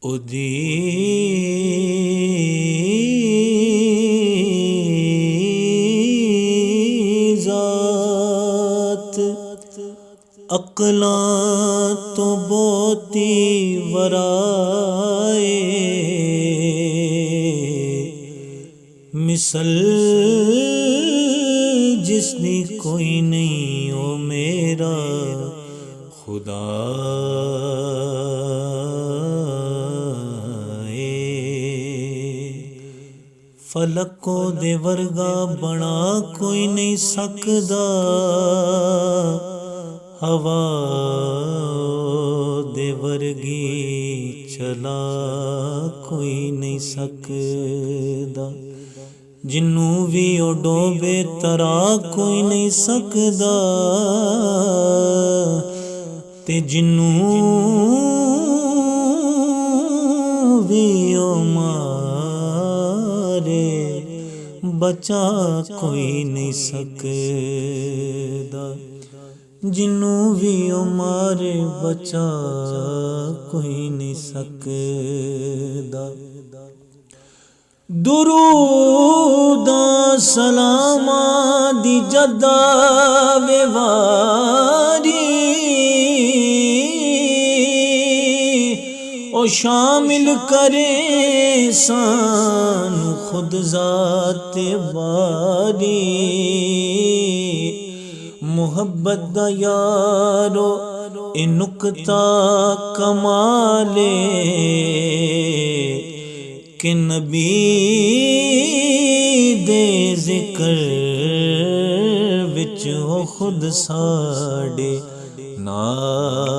اودی ذات عقلاں تو بہتی ورائے، مثل جس نے کوئی نہیں او میرا خدا فلک کو دے ورگا بنا کوئی نہیں سکدا، ہوا دے ورگی چلا کوئی نہیں سکدا، جنوں بھی او ڈوبے ترا کوئی نہیں سکدا، تے جنوں بھی او بچا کوئی نہیں سکدا، جنوں بھی او مارے بچا کوئی نہیں سکدا۔ دروداں سلاماں دی جدا وے واری، او شامل کرے سان خود ذات باری، محبت دا یارو اے نکتہ کمالے کہ نبی دے ذکر وچ او خود ساڈے نال